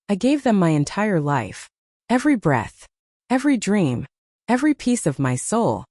I gave them my entire life. Every breath. Every dream. Every piece of my soul.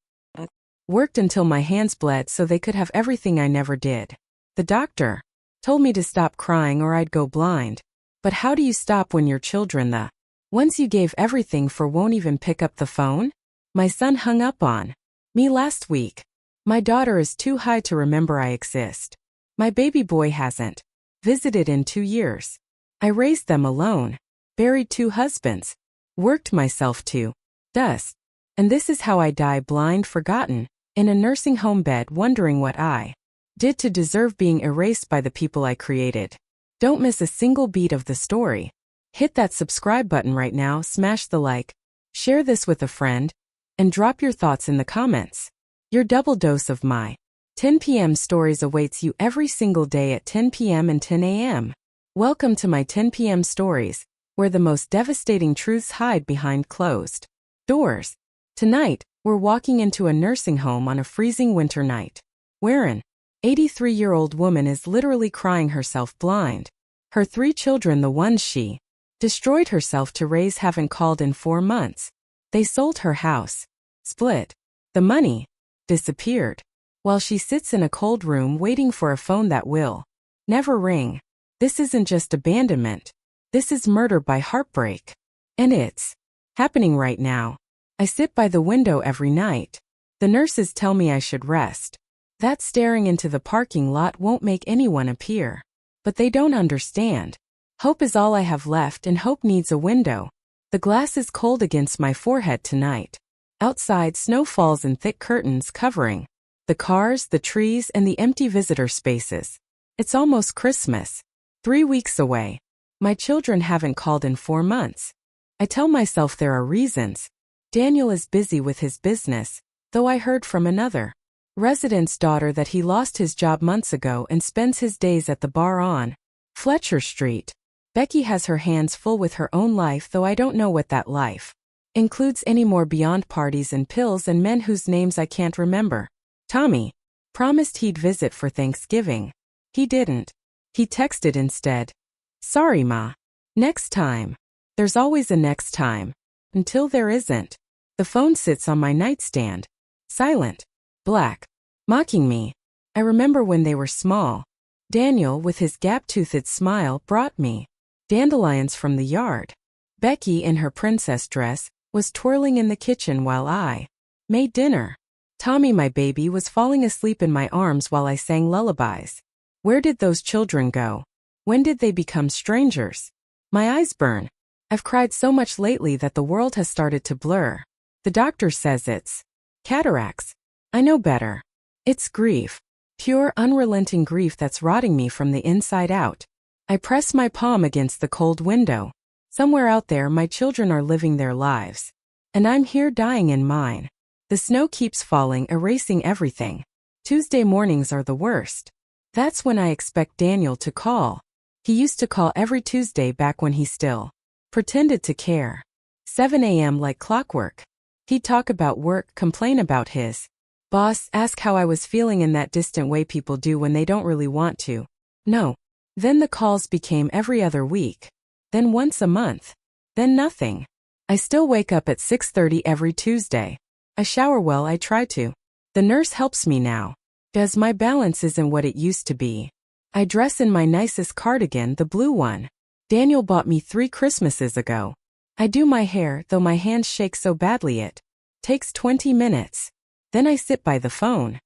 Worked until my hands bled so they could have everything I never did. The doctor told me to stop crying or I'd go blind. But how do you stop when your children, the ones you gave everything for, won't even pick up the phone? My son hung up on me last week. My daughter is too high to remember I exist. My baby boy hasn't visited in 2 years. I raised them alone, buried 2 husbands, worked myself to dust. And this is how I die, blind, forgotten, in a nursing home bed, wondering what I did to deserve being erased by the people I created. Don't miss a single beat of the story. Hit that subscribe button right now, smash the like, share this with a friend, and drop your thoughts in the comments. Your double dose of my 10 p.m. stories awaits you every single day at 10 p.m. and 10 a.m. Welcome to my 10 p.m. stories, where the most devastating truths hide behind closed doors. Tonight, we're walking into a nursing home on a freezing winter night, where an 83-year-old woman is literally crying herself blind. Her 3 children, the ones she destroyed herself to raise, haven't called in 4 months. They sold her house, split the money, disappeared, while she sits in a cold room waiting for a phone that will never ring. This isn't just abandonment. This is murder by heartbreak. And it's happening right now. I sit by the window every night. The nurses tell me I should rest. That staring into the parking lot won't make anyone appear. But they don't understand. Hope is all I have left, and hope needs a window. The glass is cold against my forehead tonight. Outside, snow falls in thick curtains covering the cars, the trees, and the empty visitor spaces. It's almost Christmas. 3 weeks away. My children haven't called in 4 months. I tell myself there are reasons. Daniel is busy with his business, though I heard from another resident's daughter that he lost his job months ago and spends his days at the bar on Fletcher Street. Becky has her hands full with her own life, though I don't know what that life includes anymore beyond parties and pills and men whose names I can't remember. Tommy promised he'd visit for Thanksgiving. He didn't. He texted instead. Sorry, Ma. Next time. There's always a next time. Until there isn't. The phone sits on my nightstand. Silent. Black. Mocking me. I remember when they were small. Daniel, with his gap-toothed smile, brought me dandelions from the yard. Becky, in her princess dress, was twirling in the kitchen while I made dinner. Tommy, my baby, was falling asleep in my arms while I sang lullabies. Where did those children go? When did they become strangers? My eyes burn. I've cried so much lately that the world has started to blur. The doctor says it's cataracts. I know better. It's grief. Pure, unrelenting grief that's rotting me from the inside out. I press my palm against the cold window. Somewhere out there, my children are living their lives. And I'm here dying in mine. The snow keeps falling, erasing everything. Tuesday mornings are the worst. That's when I expect Daniel to call. He used to call every Tuesday back when he still pretended to care. 7 a.m. like clockwork. He'd talk about work, complain about his boss, ask how I was feeling in that distant way people do when they don't really want to. No. Then the calls became every other week. Then once a month. Then nothing. I still wake up at 6:30 every Tuesday. I shower well, I try to. The nurse helps me now. Does my balance isn't what it used to be. I dress in my nicest cardigan, the blue one. Daniel bought me 3 Christmases ago. I do my hair, though my hands shake so badly it takes 20 minutes. Then I sit by the phone.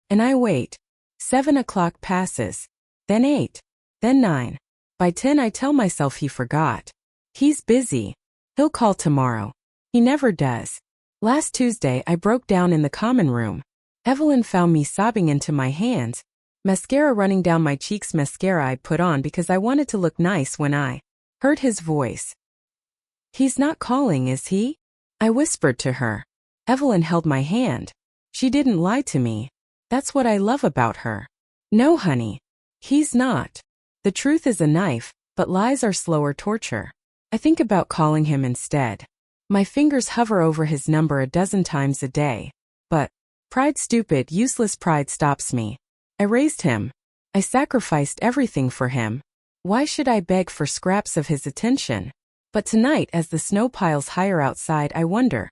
And I wait. 7 o'clock passes. Then 8. Then 9. By 10 I tell myself he forgot. He's busy. He'll call tomorrow. He never does. Last Tuesday I broke down in the common room. Evelyn found me sobbing into my hands, mascara running down my cheeks, mascara I'd put on because I wanted to look nice when I heard his voice. He's not calling, is he? I whispered to her. Evelyn held my hand. She didn't lie to me. That's what I love about her. No, honey. He's not. The truth is a knife, but lies are slower torture. I think about calling him instead. My fingers hover over his number a dozen times a day. But pride, stupid, useless pride stops me. I raised him. I sacrificed everything for him. Why should I beg for scraps of his attention? But tonight, as the snow piles higher outside, I wonder,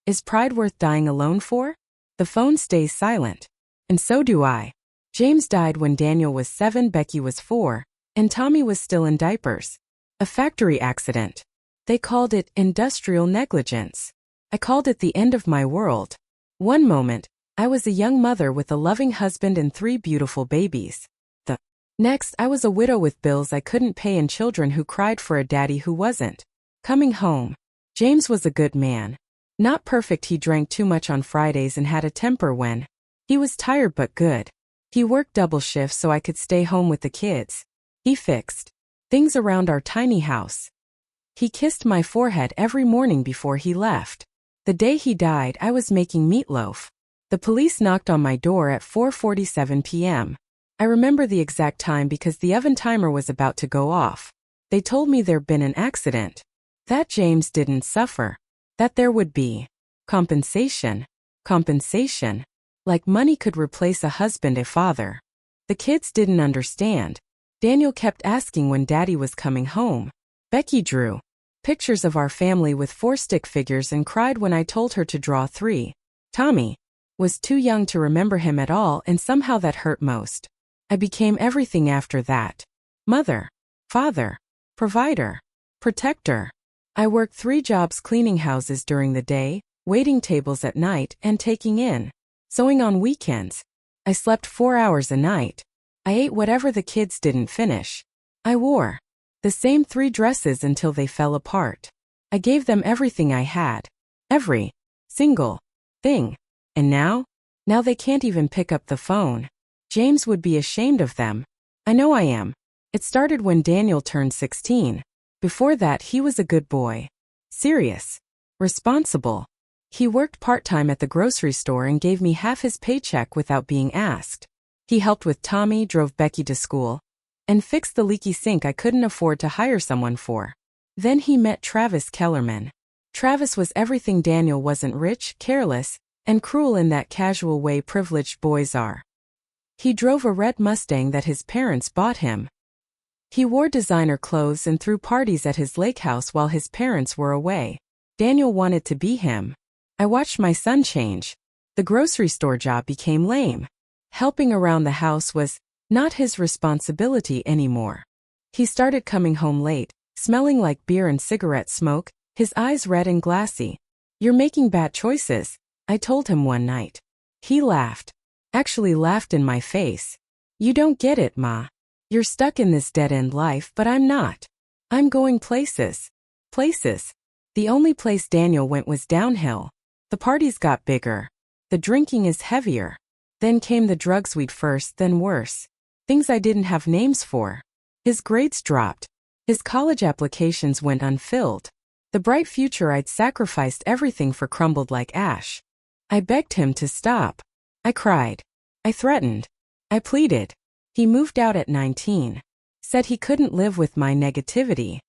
is pride worth dying alone for? The phone stays silent. And so do I. James died when Daniel was 7, Becky was 4, and Tommy was still in diapers. A factory accident. They called it industrial negligence. I called it the end of my world. One moment, I was a young mother with a loving husband and 3 beautiful babies. The next, I was a widow with bills I couldn't pay and children who cried for a daddy who wasn't coming home. James was a good man. Not perfect, he drank too much on Fridays and had a temper when he was tired, but good. He worked double shifts so I could stay home with the kids. He fixed things around our tiny house. He kissed my forehead every morning before he left. The day he died, I was making meatloaf. The police knocked on my door at 4:47 p.m. I remember the exact time because the oven timer was about to go off. They told me there'd been an accident. That James didn't suffer. That there would be compensation. Compensation. Like money could replace a husband, a father. The kids didn't understand. Daniel kept asking when Daddy was coming home. Becky drew pictures of our family with 4 stick figures and cried when I told her to draw 3. Tommy was too young to remember him at all, and somehow that hurt most. I became everything after that. Mother, father, provider, protector. I worked 3 jobs, cleaning houses during the day, waiting tables at night, and taking in sewing on weekends. I slept 4 hours a night. I ate whatever the kids didn't finish. I wore the same 3 dresses until they fell apart. I gave them everything I had. Every single thing. And now they can't even pick up the phone. James would be ashamed of them. I know I am. It started when Daniel turned 16. Before that, he was a good boy. Serious. Responsible. He worked part-time at the grocery store and gave me half his paycheck without being asked. He helped with Tommy, drove Becky to school, and fixed the leaky sink I couldn't afford to hire someone for. Then he met Travis Kellerman. Travis was everything Daniel wasn't: rich, careless, and cruel in that casual way privileged boys are. He drove a red Mustang that his parents bought him. He wore designer clothes and threw parties at his lake house while his parents were away. Daniel wanted to be him. I watched my son change. The grocery store job became lame. Helping around the house was not his responsibility anymore. He started coming home late, smelling like beer and cigarette smoke, his eyes red and glassy. "You're making bad choices," I told him one night. He laughed. Actually laughed in my face. "You don't get it, Ma. You're stuck in this dead-end life, but I'm not. I'm going places." Places. The only place Daniel went was downhill. The parties got bigger. The drinking is heavier. Then came the drugs, weed first, then worse. Things I didn't have names for. His grades dropped. His college applications went unfilled. The bright future I'd sacrificed everything for crumbled like ash. I begged him to stop. I cried. I threatened. I pleaded. He moved out at 19. Said he couldn't live with my negativity.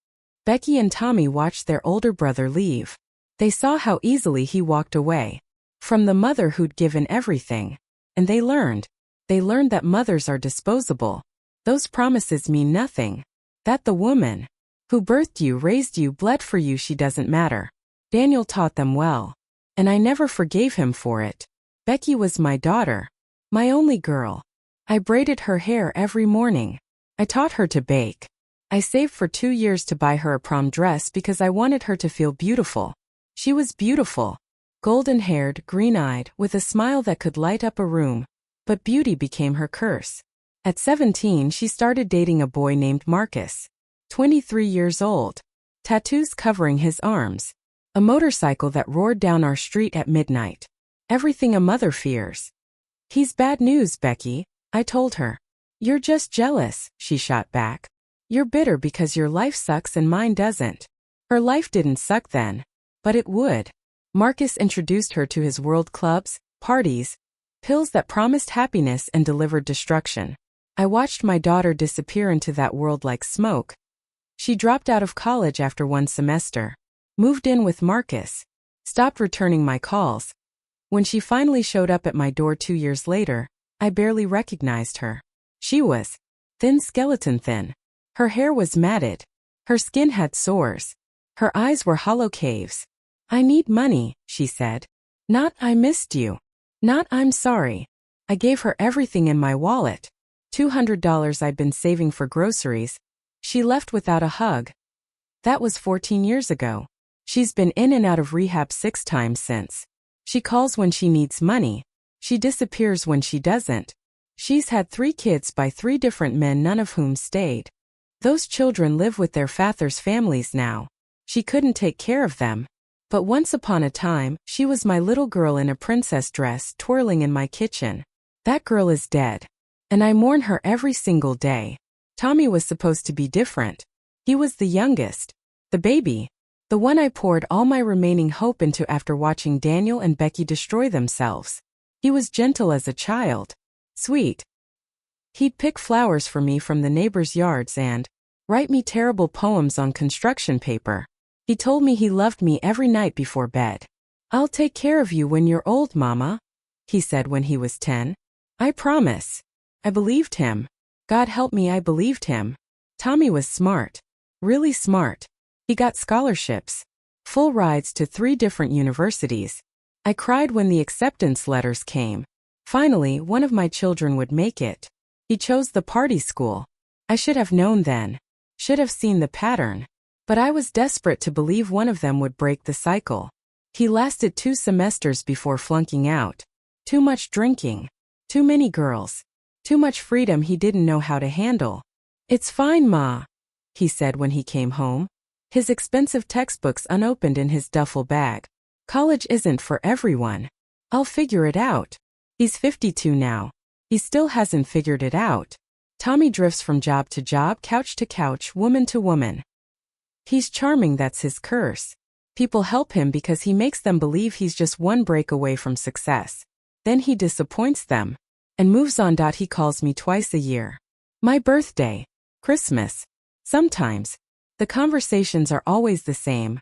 Becky and Tommy watched their older brother leave. They saw how easily he walked away from the mother who'd given everything. And they learned. They learned that mothers are disposable. Those promises mean nothing. That the woman who birthed you, raised you, bled for you, she doesn't matter. Daniel taught them well. And I never forgave him for it. Becky was my daughter. My only girl. I braided her hair every morning. I taught her to bake. I saved for 2 years to buy her a prom dress because I wanted her to feel beautiful. She was beautiful. Golden-haired, green-eyed, with a smile that could light up a room. But beauty became her curse. At 17, she started dating a boy named Marcus. 23 years old. Tattoos covering his arms. A motorcycle that roared down our street at midnight. Everything a mother fears. "He's bad news, Becky," I told her. "You're just jealous," she shot back. "You're bitter because your life sucks and mine doesn't." Her life didn't suck then. But it would. Marcus introduced her to his world: clubs, parties, pills that promised happiness and delivered destruction. I watched my daughter disappear into that world like smoke. She dropped out of college after 1 semester. Moved in with Marcus. Stopped returning my calls. When she finally showed up at my door 2 years later, I barely recognized her. She was thin, skeleton thin. Her hair was matted. Her skin had sores. Her eyes were hollow caves. I need money, she said. Not I missed you. Not I'm sorry. I gave her everything in my wallet. $200 I'd been saving for groceries. She left without a hug. That was 14 years ago. She's been in and out of rehab 6 times since. She calls when she needs money. She disappears when she doesn't. She's had 3 kids by 3 different men, none of whom stayed. Those children live with their father's families now. She couldn't take care of them. But once upon a time, she was my little girl in a princess dress twirling in my kitchen. That girl is dead. And I mourn her every single day. Tommy was supposed to be different. He was the youngest. The baby. The one I poured all my remaining hope into after watching Daniel and Becky destroy themselves. He was gentle as a child. Sweet. He'd pick flowers for me from the neighbors' yards and write me terrible poems on construction paper. He told me he loved me every night before bed. I'll take care of you when you're old, Mama, he said when he was 10. I promise. I believed him. God help me, I believed him. Tommy was smart. Really smart. He got scholarships. Full rides to 3 different universities. I cried when the acceptance letters came. Finally, one of my children would make it. He chose the party school. I should have known then. Should have seen the pattern. But I was desperate to believe one of them would break the cycle. He lasted 2 semesters before flunking out. Too much drinking. Too many girls. Too much freedom he didn't know how to handle. It's fine, Ma, he said when he came home. His expensive textbooks unopened in his duffel bag. College isn't for everyone. I'll figure it out. He's 52 now. He still hasn't figured it out. Tommy drifts from job to job, couch to couch, woman to woman. He's charming, that's his curse. People help him because he makes them believe he's just one break away from success. Then he disappoints them. And moves on. He calls me twice a year. My birthday. Christmas. Sometimes. The conversations are always the same.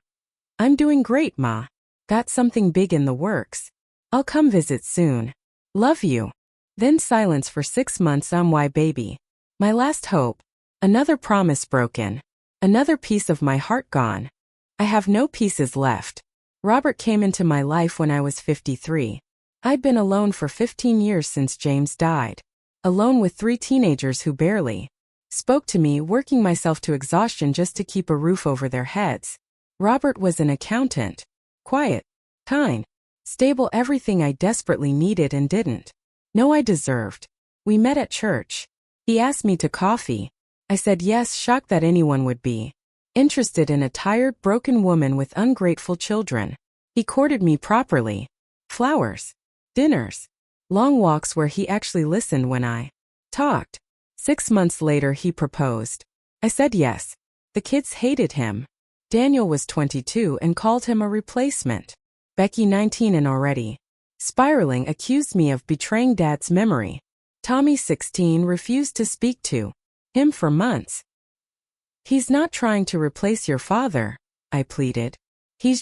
I'm doing great, Ma. Got something big in the works. I'll come visit soon. Love you. Then silence for 6 months. Why, baby? My last hope. Another promise broken. Another piece of my heart gone. I have no pieces left. Robert came into my life when I was 53. I'd been alone for 15 years since James died. Alone with 3 teenagers who barely spoke to me, working myself to exhaustion just to keep a roof over their heads. Robert was an accountant. Quiet. Kind. Stable, everything I desperately needed and didn't know I deserved. We met at church. He asked me to coffee. I said yes, shocked that anyone would be interested in a tired, broken woman with ungrateful children. He courted me properly. Flowers. Dinners. Long walks where he actually listened when I talked. 6 months later he proposed. I said yes. The kids hated him. Daniel was 22 and called him a replacement. Becky, 19 and already spiraling, accused me of betraying Dad's memory. Tommy, 16, refused to speak to him for months. He's not trying to replace your father, I pleaded. He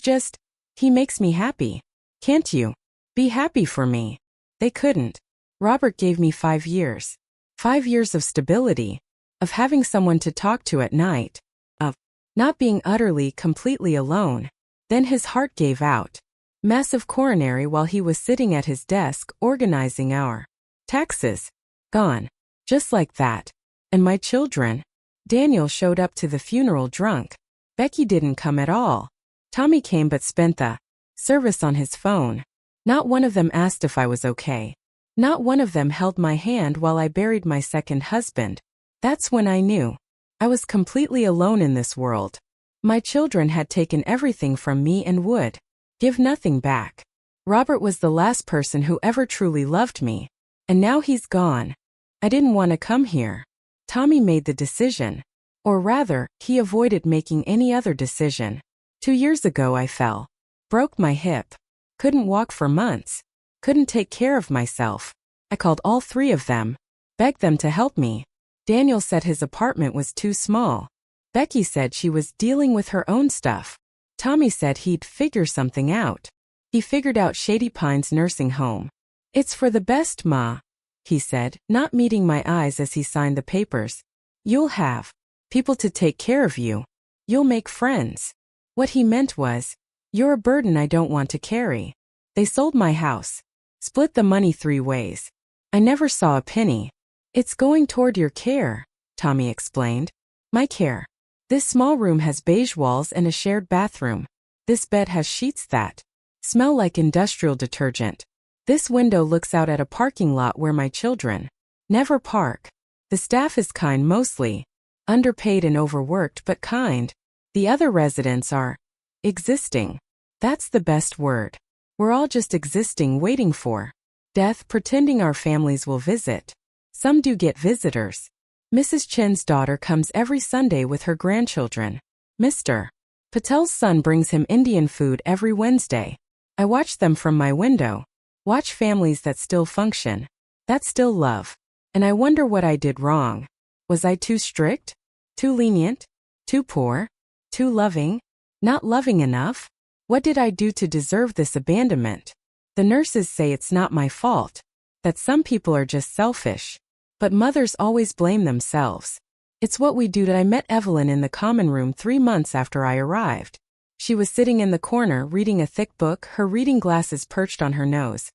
makes me happy. Can't you be happy for me? They couldn't. Robert gave me 5 years. 5 years of stability. Of having someone to talk to at night. Of not being utterly, completely alone. Then his heart gave out. Massive coronary while he was sitting at his desk organizing our taxes. Gone. Just like that. And my children. Daniel showed up to the funeral drunk. Becky didn't come at all. Tommy came but spent the service on his phone. Not one of them asked if I was okay. Not one of them held my hand while I buried my second husband. That's when I knew I was completely alone in this world. My children had taken everything from me and would give nothing back. Robert was the last person who ever truly loved me. And now he's gone. I didn't want to come here. Tommy made the decision. Or rather, he avoided making any other decision. 2 years ago I fell. Broke my hip. Couldn't walk for months. Couldn't take care of myself. I called all 3 of them. Begged them to help me. Daniel said his apartment was too small. Becky said she was dealing with her own stuff. Tommy said he'd figure something out. He figured out Shady Pines nursing home. It's for the best, Ma, he said, not meeting my eyes as he signed the papers. You'll have people to take care of you. You'll make friends. What he meant was, "You're a burden I don't want to carry." They sold my house. Split the money 3 ways. I never saw a penny. "It's going toward your care," Tommy explained. "My care. This small room has beige walls and a shared bathroom. This bed has sheets that smell like industrial detergent. This window looks out at a parking lot where my children never park. The staff is kind mostly. Underpaid and overworked but kind. The other residents are existing. That's the best word. We're all just existing, waiting for death, pretending our families will visit. Some do get visitors. Mrs. Chen's daughter comes every Sunday with her grandchildren. Mr. Patel's son brings him Indian food every Wednesday. I watch them from my window. Watch families that still function. That still love. And I wonder what I did wrong. Was I too strict? Too lenient? Too poor? Too loving? Not loving enough? What did I do to deserve this abandonment? The nurses say it's not my fault. That some people are just selfish. But mothers always blame themselves. It's what we do. I met Evelyn in the common room 3 months after I arrived. She was sitting in the corner reading a thick book, her reading glasses perched on her nose.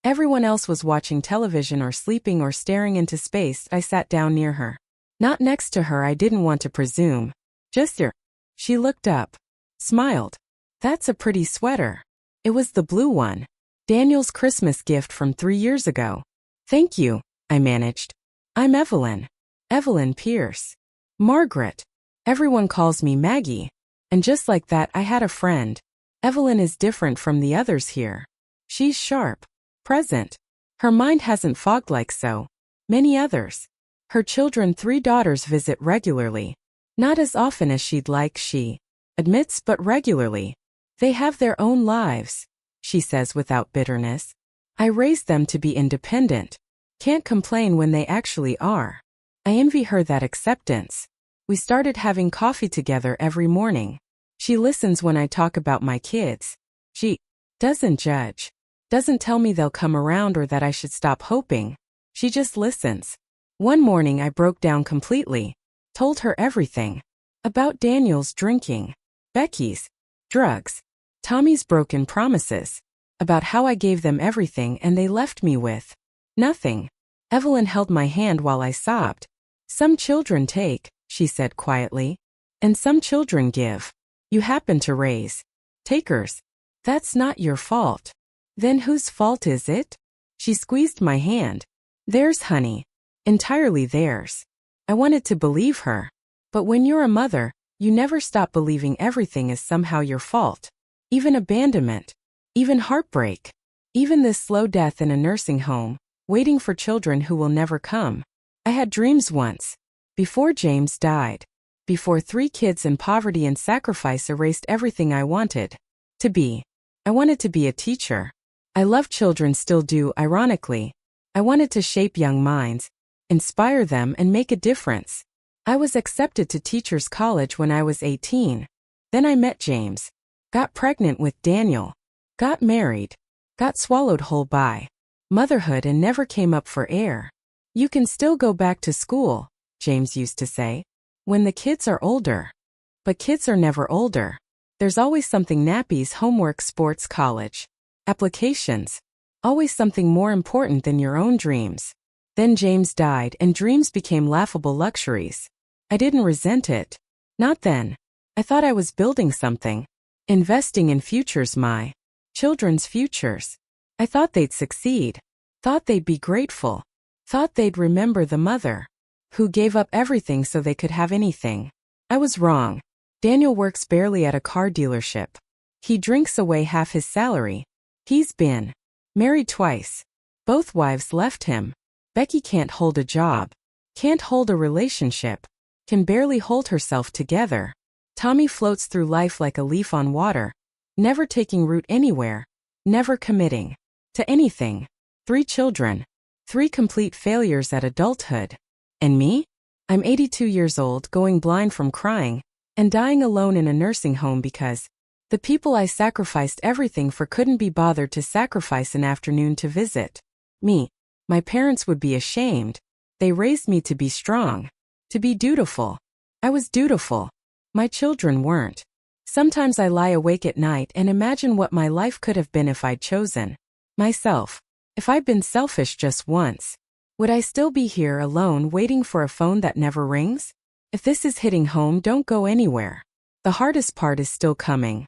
Everyone else was watching television or sleeping or staring into space. I sat down near her. Not next to her, I didn't want to presume. Just there. She looked up. Smiled. "That's a pretty sweater." It was the blue one. Daniel's Christmas gift from 3 years ago. "Thank you," I managed. "I'm Evelyn. Evelyn Pierce. Margaret. Everyone calls me Maggie." And just like that, I had a friend. Evelyn is different from the others here. She's sharp. Present. Her mind hasn't fogged like so many others. Her children, 3 daughters, visit regularly. Not as often as she'd like, she admits, but regularly. They have their own lives, she says without bitterness. I raised them to be independent. Can't complain when they actually are. I envy her that acceptance. We started having coffee together every morning. She listens when I talk about my kids. She doesn't judge. Doesn't tell me they'll come around or that I should stop hoping. She just listens. One morning I broke down completely. Told her everything. About Daniel's drinking. Becky's drugs. Tommy's broken promises. About how I gave them everything and they left me with nothing. Evelyn held my hand while I sobbed. "Some children take," she said quietly. "And some children give. You happen to raise takers. That's not your fault." "Then whose fault is it?" She squeezed my hand. "Theirs, honey. Entirely theirs." I wanted to believe her. But when you're a mother, you never stop believing everything is somehow your fault. Even abandonment. Even heartbreak. Even this slow death in a nursing home, waiting for children who will never come. I had dreams once. Before James died. Before 3 kids in poverty and sacrifice erased everything I wanted to be. I wanted to be a teacher. I love children, still do, ironically. I wanted to shape young minds, inspire them, and make a difference. I was accepted to teachers' college when I was 18. Then I met James. Got pregnant with Daniel. Got married. Got swallowed whole by motherhood and never came up for air. "You can still go back to school," James used to say, "when the kids are older." But kids are never older. There's always something: nappies, homework, sports, college applications. Always something more important than your own dreams. Then James died and dreams became laughable luxuries. I didn't resent it. Not then. I thought I was building something. Investing in futures, my children's futures. I thought they'd succeed. Thought they'd be grateful. Thought they'd remember the mother who gave up everything so they could have anything. I was wrong. Daniel works barely at a car dealership. He drinks away half his salary. He's been married twice. Both wives left him. Becky can't hold a job. Can't hold a relationship. Can barely hold herself together. Tommy floats through life like a leaf on water. Never taking root anywhere. Never committing to anything. 3 children. 3 complete failures at adulthood. And me? I'm 82 years old, going blind from crying, and dying alone in a nursing home because the people I sacrificed everything for couldn't be bothered to sacrifice an afternoon to visit me. My parents would be ashamed. They raised me to be strong, to be dutiful. I was dutiful. My children weren't. Sometimes I lie awake at night and imagine what my life could have been if I'd chosen myself. If I'd been selfish just once, would I still be here alone waiting for a phone that never rings? If this is hitting home, don't go anywhere. The hardest part is still coming.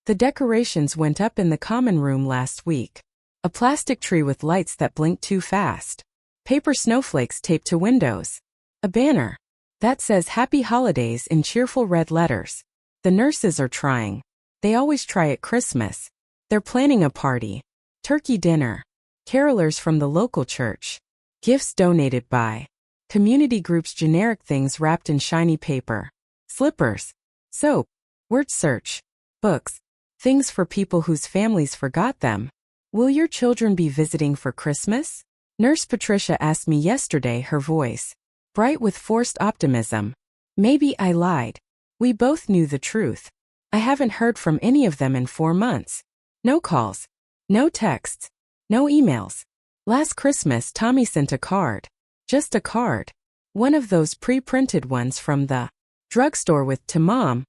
The decorations went up in the common room last week. A plastic tree with lights that blinked too fast. Paper snowflakes taped to windows. A banner that says Happy Holidays in cheerful red letters. The nurses are trying. They always try at Christmas. They're planning a party. Turkey dinner. Carolers from the local church. Gifts donated by community groups, generic things wrapped in shiny paper. Slippers. Soap. Word search. Books. Things for people whose families forgot them. Will your children be visiting for Christmas? Nurse Patricia asked me yesterday, her voice bright with forced optimism. Maybe I lied. We both knew the truth. I haven't heard from any of them in 4 months. No calls. No texts. No emails. Last Christmas, Tommy sent a card. Just a card. One of those pre-printed ones from the drugstore with "To Mom"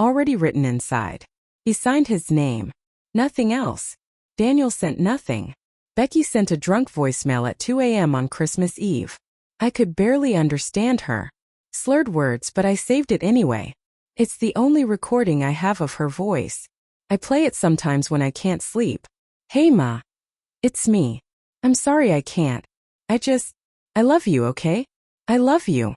already written inside. He signed his name. Nothing else. Daniel sent nothing. Becky sent a drunk voicemail at 2 a.m. on Christmas Eve. I could barely understand her slurred words, but I saved it anyway. It's the only recording I have of her voice. I play it sometimes when I can't sleep. Hey Ma. It's me. I'm sorry I can't. I love you, okay? I love you.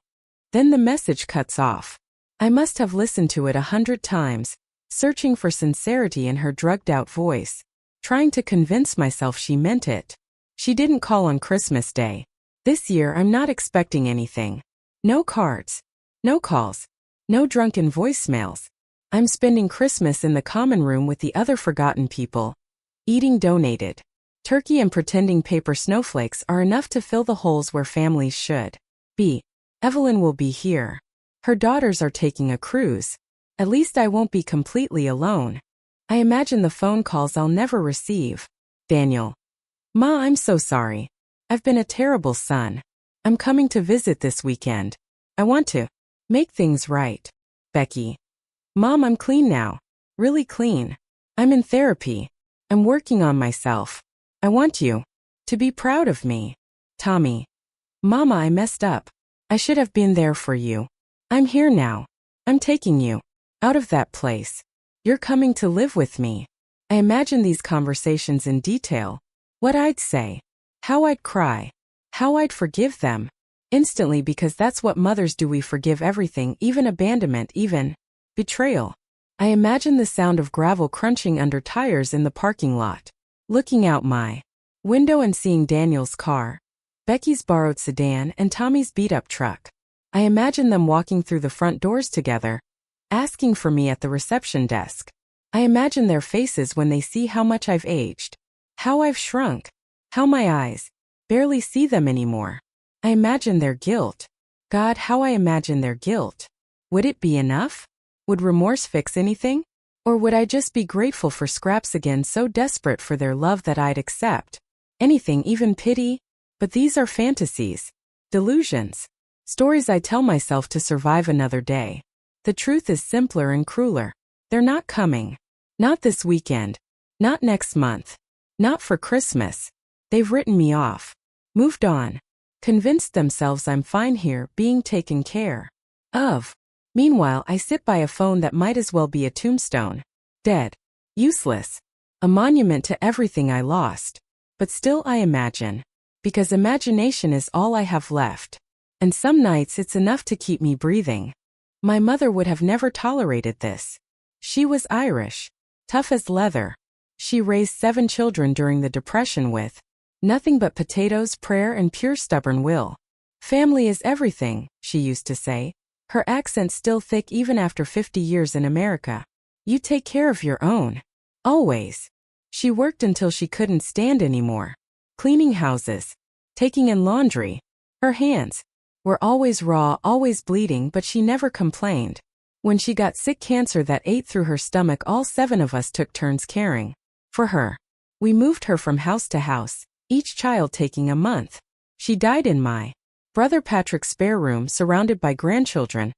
Then the message cuts off. I must have listened to it 100 times, searching for sincerity in her drugged-out voice, trying to convince myself she meant it. She didn't call on Christmas Day. This year I'm not expecting anything. No cards. No calls. No drunken voicemails. I'm spending Christmas in the common room with the other forgotten people. Eating donated turkey and pretending paper snowflakes are enough to fill the holes where families should be. Evelyn will be here. Her daughters are taking a cruise. At least I won't be completely alone. I imagine the phone calls I'll never receive. Daniel. Ma, I'm so sorry. I've been a terrible son. I'm coming to visit this weekend. I want to make things right. Becky. Mom, I'm clean now. Really clean. I'm in therapy. I'm working on myself. I want you to be proud of me. Tommy. Mama, I messed up. I should have been there for you. I'm here now. I'm taking you out of that place. You're coming to live with me. I imagine these conversations in detail. What I'd say. How I'd cry. How I'd forgive them. Instantly, because that's what mothers do. We forgive everything, even abandonment, even betrayal. I imagine the sound of gravel crunching under tires in the parking lot. Looking out my window and seeing Daniel's car, Becky's borrowed sedan, and Tommy's beat-up truck. I imagine them walking through the front doors together, asking for me at the reception desk. I imagine their faces when they see how much I've aged, how I've shrunk, how my eyes barely see them anymore. I imagine their guilt. God, how I imagine their guilt. Would it be enough? Would remorse fix anything? Or would I just be grateful for scraps again, so desperate for their love that I'd accept anything, even pity? But these are fantasies, delusions, stories I tell myself to survive another day. The truth is simpler and crueler. They're not coming. Not this weekend. Not next month. Not for Christmas. They've written me off. Moved on. Convinced themselves I'm fine here, being taken care of. Meanwhile, I sit by a phone that might as well be a tombstone. Dead. Useless. A monument to everything I lost. But still I imagine. Because imagination is all I have left. And some nights it's enough to keep me breathing. My mother would have never tolerated this. She was Irish. Tough as leather. She raised 7 children during the Depression with nothing but potatoes, prayer, and pure stubborn will. Family is everything, she used to say. Her accent still thick even after 50 years in America. You take care of your own. Always. She worked until she couldn't stand anymore. Cleaning houses. Taking in laundry. Her hands were always raw, always bleeding, but she never complained. When she got sick, cancer that ate through her stomach, all 7 of us took turns caring for her. We moved her from house to house, each child taking a month. She died in my brother Patrick's spare room, surrounded by grandchildren,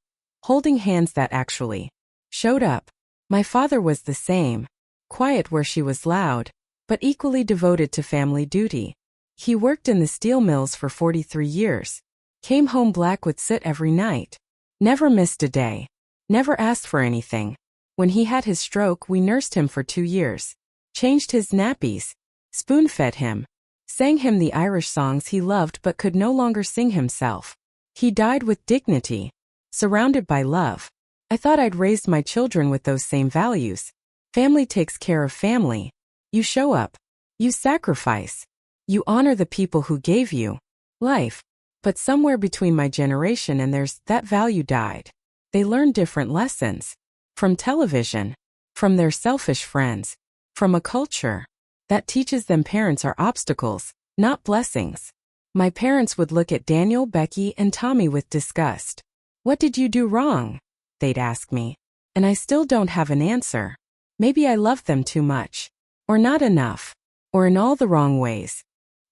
holding hands that actually showed up. My father was the same, quiet where she was loud, but equally devoted to family duty. He worked in the steel mills for 43 years. Came home black with soot every night. Never missed a day. Never asked for anything. When he had his stroke, we nursed him for 2 years. Changed his nappies. Spoon-fed him. Sang him the Irish songs he loved but could no longer sing himself. He died with dignity. Surrounded by love. I thought I'd raised my children with those same values. Family takes care of family. You show up. You sacrifice. You honor the people who gave you life. But somewhere between my generation and theirs, that value died. They learned different lessons. From television. From their selfish friends. From a culture that teaches them parents are obstacles, not blessings. My parents would look at Daniel, Becky, and Tommy with disgust. What did you do wrong? They'd ask me. And I still don't have an answer. Maybe I loved them too much. Or not enough. Or in all the wrong ways.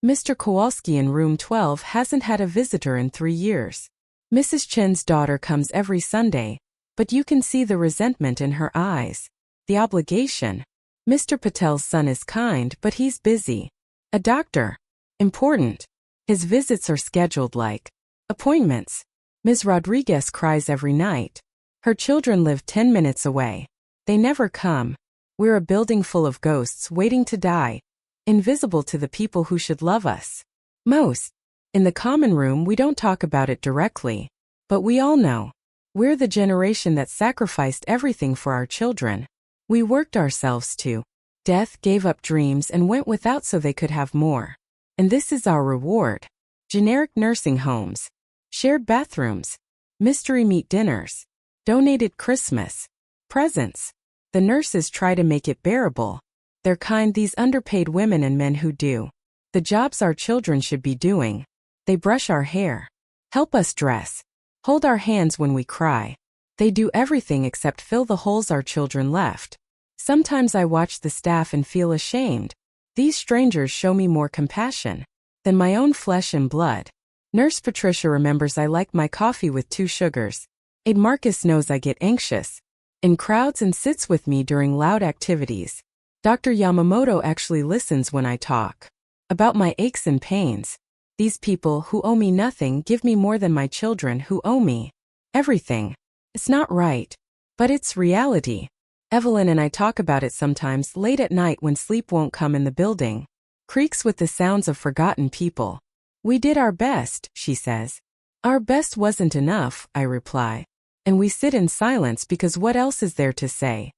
Mr. Kowalski in room 12 hasn't had a visitor in 3 years. Mrs. Chen's daughter comes every Sunday, but you can see the resentment in her eyes. The obligation. Mr. Patel's son is kind, but he's busy. A doctor. Important. His visits are scheduled like appointments. Ms. Rodriguez cries every night. Her children live 10 minutes away. They never come. We're a building full of ghosts waiting to die. Invisible to the people who should love us most. In the common room, we don't talk about it directly. But we all know. We're the generation that sacrificed everything for our children. We worked ourselves to death, gave up dreams, and went without so they could have more. And this is our reward. Generic nursing homes. Shared bathrooms. Mystery meat dinners. Donated Christmas presents. The nurses try to make it bearable. They're kind, these underpaid women and men who do the jobs our children should be doing. They brush our hair. Help us dress. Hold our hands when we cry. They do everything except fill the holes our children left. Sometimes I watch the staff and feel ashamed. These strangers show me more compassion than my own flesh and blood. Nurse Patricia remembers I like my coffee with 2 sugars. Aide Marcus knows I get anxious in crowds and sits with me during loud activities. Dr. Yamamoto actually listens when I talk about my aches and pains. These people who owe me nothing give me more than my children who owe me everything. It's not right, but it's reality. Evelyn and I talk about it sometimes late at night when sleep won't come in the building. Creaks with the sounds of forgotten people. We did our best, she says. Our best wasn't enough, I reply. And we sit in silence because what else is there to say?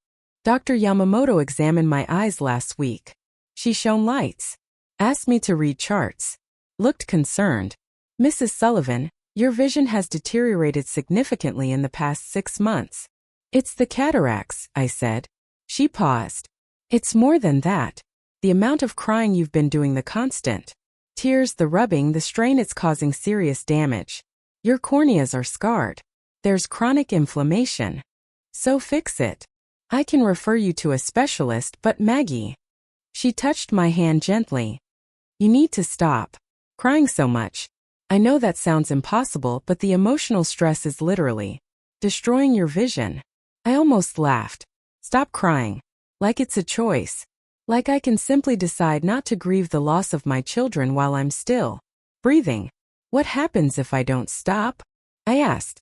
Dr. Yamamoto examined my eyes last week. She shone lights. Asked me to read charts. Looked concerned. Mrs. Sullivan, your vision has deteriorated significantly in the past 6 months. It's the cataracts, I said. She paused. It's more than that. The amount of crying you've been doing, the constant tears, the rubbing, the strain, it's causing serious damage. Your corneas are scarred. There's chronic inflammation. So fix it. I can refer you to a specialist, but Maggie. She touched my hand gently. You need to stop crying so much. I know that sounds impossible, but the emotional stress is literally destroying your vision. I almost laughed. Stop crying. Like it's a choice. Like I can simply decide not to grieve the loss of my children while I'm still breathing. What happens if I don't stop? I asked.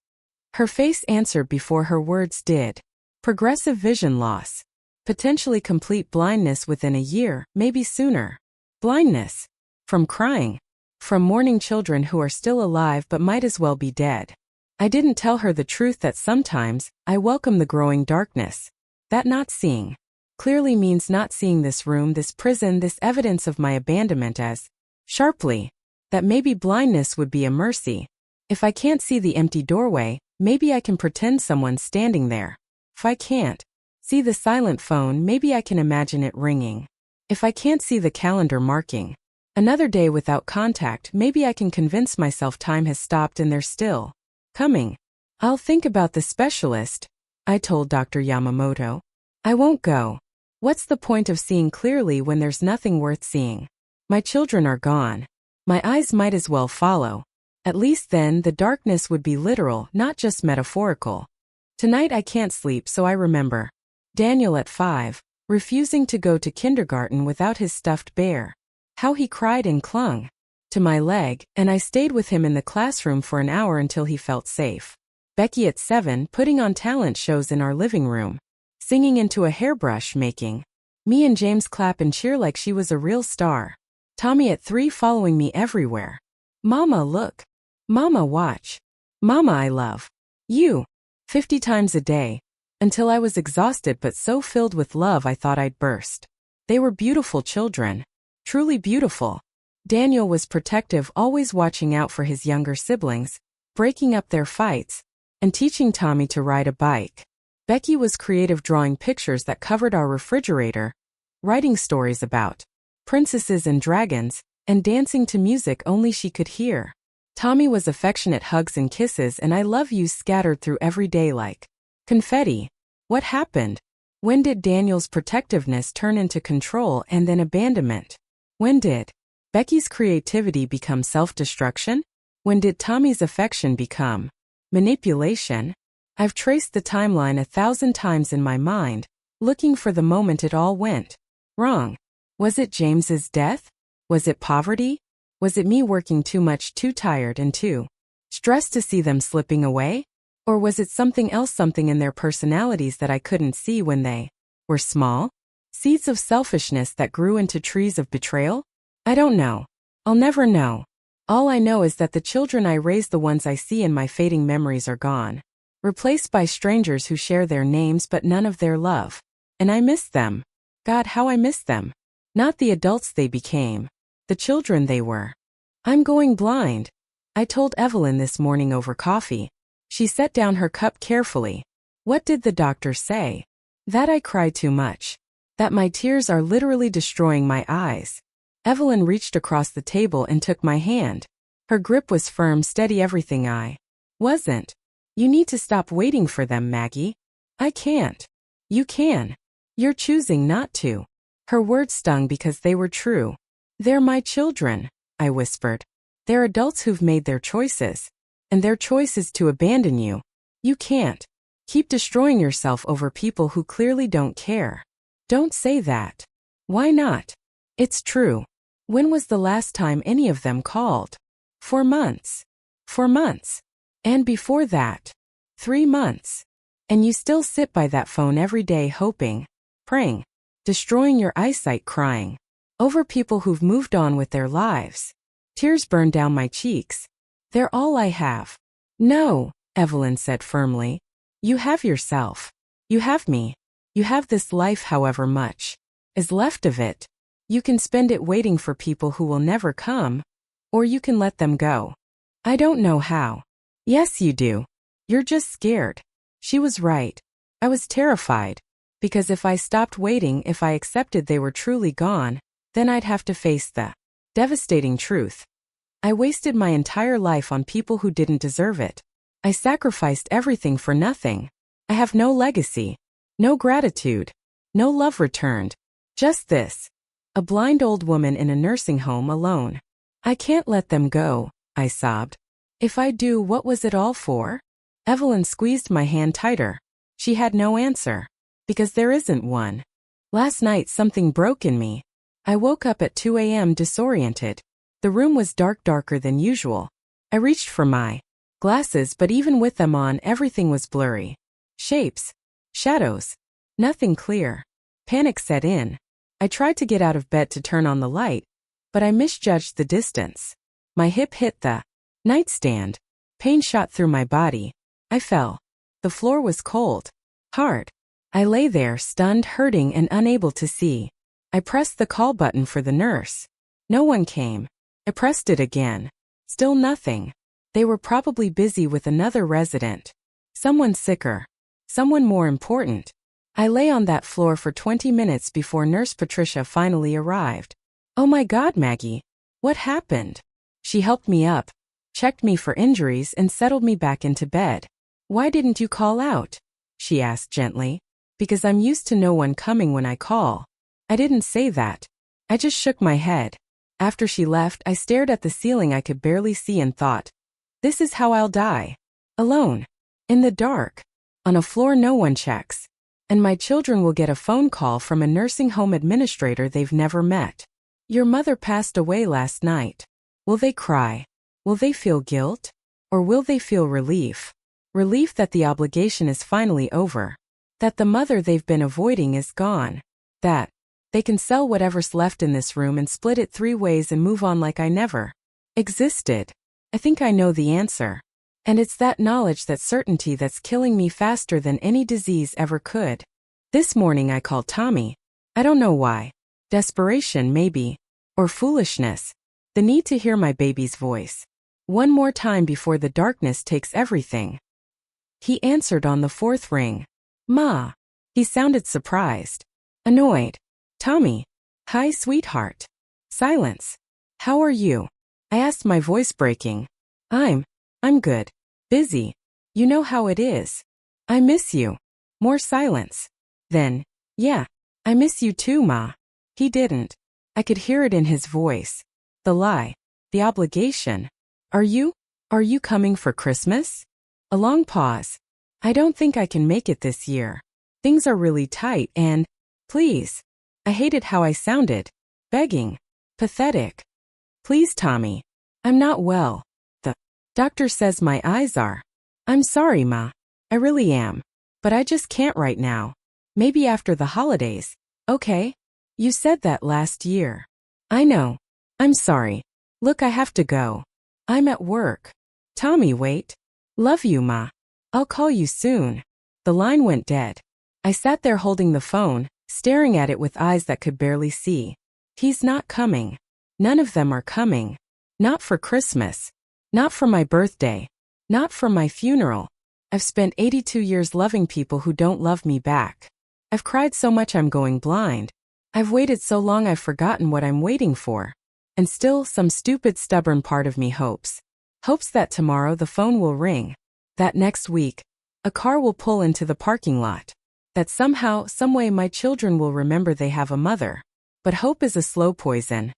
Her face answered before her words did. Progressive vision loss. Potentially complete blindness within a year, maybe sooner. Blindness. From crying. From mourning children who are still alive but might as well be dead. I didn't tell her the truth that sometimes I welcome the growing darkness. That not seeing clearly means not seeing this room, this prison, this evidence of my abandonment as sharply. That maybe blindness would be a mercy. If I can't see the empty doorway, maybe I can pretend someone's standing there. If I can't see the silent phone, maybe I can imagine it ringing. If I can't see the calendar marking another day without contact, maybe I can convince myself time has stopped and they're still coming. I'll think about the specialist, I told Dr. Yamamoto. I won't go. What's the point of seeing clearly when there's nothing worth seeing? My children are gone. My eyes might as well follow. At least then the darkness would be literal, not just metaphorical. Tonight I can't sleep, so I remember Daniel at 5, refusing to go to kindergarten without his stuffed bear. How he cried and clung to my leg, and I stayed with him in the classroom for an hour until he felt safe. Becky at 7, putting on talent shows in our living room, singing into a hairbrush, making me and James clap and cheer like she was a real star. Tommy at 3, following me everywhere. Mama, look. Mama, watch. Mama, I love you. 50 times a day, until I was exhausted but so filled with love I thought I'd burst. They were beautiful children. Truly beautiful. Daniel was protective, always watching out for his younger siblings, breaking up their fights, and teaching Tommy to ride a bike. Becky was creative, drawing pictures that covered our refrigerator, writing stories about princesses and dragons, and dancing to music only she could hear. Tommy was affectionate, hugs and kisses and I love yous scattered through every day like confetti. What happened? When did Daniel's protectiveness turn into control and then abandonment? When did Becky's creativity become self-destruction? When did Tommy's affection become manipulation? I've traced the timeline 1,000 times in my mind, looking for the moment it all went wrong. Was it James's death? Was it poverty? Was it me working too much, too tired and too stressed to see them slipping away? Or was it something else, something in their personalities that I couldn't see when they were small? Seeds of selfishness that grew into trees of betrayal? I don't know. I'll never know. All I know is that the children I raised, the ones I see in my fading memories, are gone, replaced by strangers who share their names but none of their love. And I miss them. God, how I miss them. Not the adults they became, the children they were. I'm going blind, I told Evelyn this morning over coffee. She set down her cup carefully. What did the doctor say? That I cry too much. That my tears are literally destroying my eyes. Evelyn reached across the table and took my hand. Her grip was firm, steady, everything I wasn't. You need to stop waiting for them, Maggie. I can't. You can. You're choosing not to. Her words stung because they were true. They're my children, I whispered. They're adults who've made their choices. And their choice is to abandon you. You can't keep destroying yourself over people who clearly don't care. Don't say that. Why not? It's true. When was the last time any of them called? 4 months. 4 months. And before that, 3 months. And you still sit by that phone every day hoping, praying, destroying your eyesight, crying over people who've moved on with their lives. Tears burned down my cheeks. They're all I have. No, Evelyn said firmly. You have yourself. You have me. You have this life, however much is left of it. You can spend it waiting for people who will never come, or you can let them go. I don't know how. Yes, you do. You're just scared. She was right. I was terrified. Because if I stopped waiting, if I accepted they were truly gone, then I'd have to face the devastating truth. I wasted my entire life on people who didn't deserve it. I sacrificed everything for nothing. I have no legacy, no gratitude, no love returned. Just this. A blind old woman in a nursing home alone. I can't let them go, I sobbed. If I do, what was it all for? Evelyn squeezed my hand tighter. She had no answer. Because there isn't one. Last night something broke in me. I woke up at 2 a.m. disoriented. The room was dark, darker than usual. I reached for my glasses, but even with them on, everything was blurry. Shapes. Shadows. Nothing clear. Panic set in. I tried to get out of bed to turn on the light, but I misjudged the distance. My hip hit the nightstand. Pain shot through my body. I fell. The floor was cold. Hard. I lay there, stunned, hurting, and unable to see. I pressed the call button for the nurse. No one came. I pressed it again. Still nothing. They were probably busy with another resident. Someone sicker. Someone more important. I lay on that floor for 20 minutes before Nurse Patricia finally arrived. Oh my God, Maggie. What happened? She helped me up, checked me for injuries, and settled me back into bed. Why didn't you call out? She asked gently. Because I'm used to no one coming when I call. I didn't say that. I just shook my head. After she left, I stared at the ceiling I could barely see and thought, this is how I'll die. Alone. In the dark. On a floor no one checks. And my children will get a phone call from a nursing home administrator they've never met. Your mother passed away last night. Will they cry? Will they feel guilt? Or will they feel relief? Relief that the obligation is finally over. That the mother they've been avoiding is gone. That they can sell whatever's left in this room and split it 3 ways and move on like I never existed. I think I know the answer. And it's that knowledge, that certainty, that's killing me faster than any disease ever could. This morning I called Tommy. I don't know why. Desperation, maybe. Or foolishness. The need to hear my baby's voice. One more time before the darkness takes everything. He answered on the 4th ring. Ma. He sounded surprised. Annoyed. Tommy. Hi, sweetheart. Silence. How are you? I asked, my voice breaking. I'm good. Busy. You know how it is. I miss you. More silence. Then, yeah, I miss you too, Ma. He didn't. I could hear it in his voice. The lie. The obligation. Are you coming for Christmas? A long pause. I don't think I can make it this year. Things are really tight and, please. I hated how I sounded. Begging. Pathetic. Please, Tommy. I'm not well. The doctor says my eyes are. I'm sorry, Ma. I really am. But I just can't right now. Maybe after the holidays. Okay? You said that last year. I know. I'm sorry. Look, I have to go. I'm at work. Tommy, wait. Love you, Ma. I'll call you soon. The line went dead. I sat there holding the phone, staring at it with eyes that could barely see. He's not coming. None of them are coming. Not for Christmas. Not for my birthday. Not for my funeral. I've spent 82 years loving people who don't love me back. I've cried so much I'm going blind. I've waited so long I've forgotten what I'm waiting for. And still, some stupid, stubborn part of me hopes. Hopes that tomorrow the phone will ring. That next week, a car will pull into the parking lot. That somehow, someway my children will remember they have a mother. But hope is a slow poison.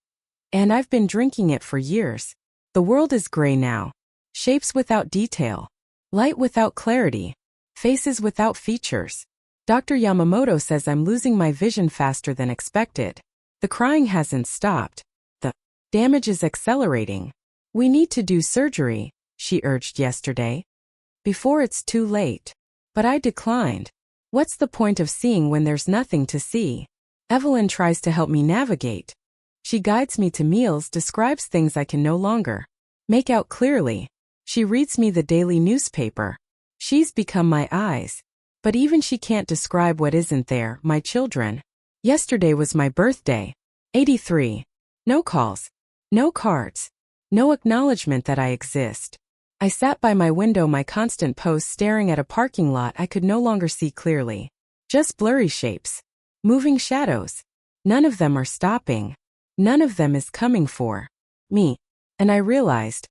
And I've been drinking it for years. The world is gray now. Shapes without detail. Light without clarity. Faces without features. Dr. Yamamoto says I'm losing my vision faster than expected. The crying hasn't stopped. The damage is accelerating. We need to do surgery, she urged yesterday. Before it's too late. But I declined. What's the point of seeing when there's nothing to see? Evelyn tries to help me navigate. She guides me to meals, describes things I can no longer make out clearly. She reads me the daily newspaper. She's become my eyes. But even she can't describe what isn't there, my children. Yesterday was my birthday. 83. No calls. No cards. No acknowledgement that I exist. I sat by my window, my constant post, staring at a parking lot I could no longer see clearly. Just blurry shapes. Moving shadows. None of them are stopping. None of them is coming for me. And I realized,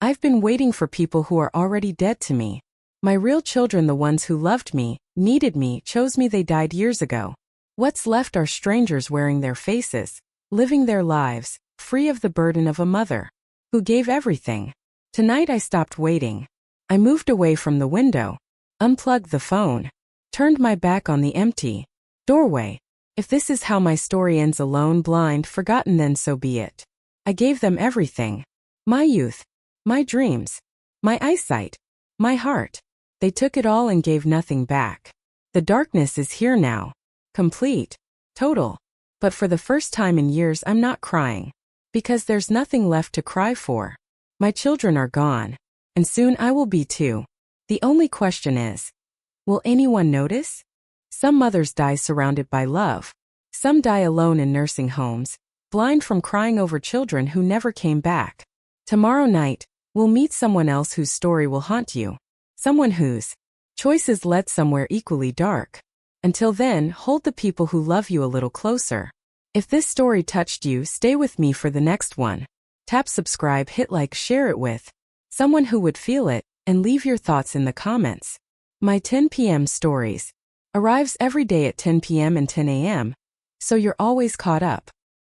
I've been waiting for people who are already dead to me. My real children, the ones who loved me, needed me, chose me, they died years ago. What's left are strangers wearing their faces, living their lives, free of the burden of a mother who gave everything. Tonight I stopped waiting. I moved away from the window, unplugged the phone, turned my back on the empty doorway. If this is how my story ends, alone, blind, forgotten, then so be it. I gave them everything. My youth, my dreams, my eyesight, my heart. They took it all and gave nothing back. The darkness is here now. Complete. Total. But for the first time in years I'm not crying. Because there's nothing left to cry for. My children are gone. And soon I will be too. The only question is, will anyone notice? Some mothers die surrounded by love. Some die alone in nursing homes, blind from crying over children who never came back. Tomorrow night, we'll meet someone else whose story will haunt you. Someone whose choices led somewhere equally dark. Until then, hold the people who love you a little closer. If this story touched you, stay with me for the next one. Tap subscribe, hit like, share it with someone who would feel it, and leave your thoughts in the comments. My 10 p.m. stories arrives every day at 10 p.m. and 10 a.m., so you're always caught up.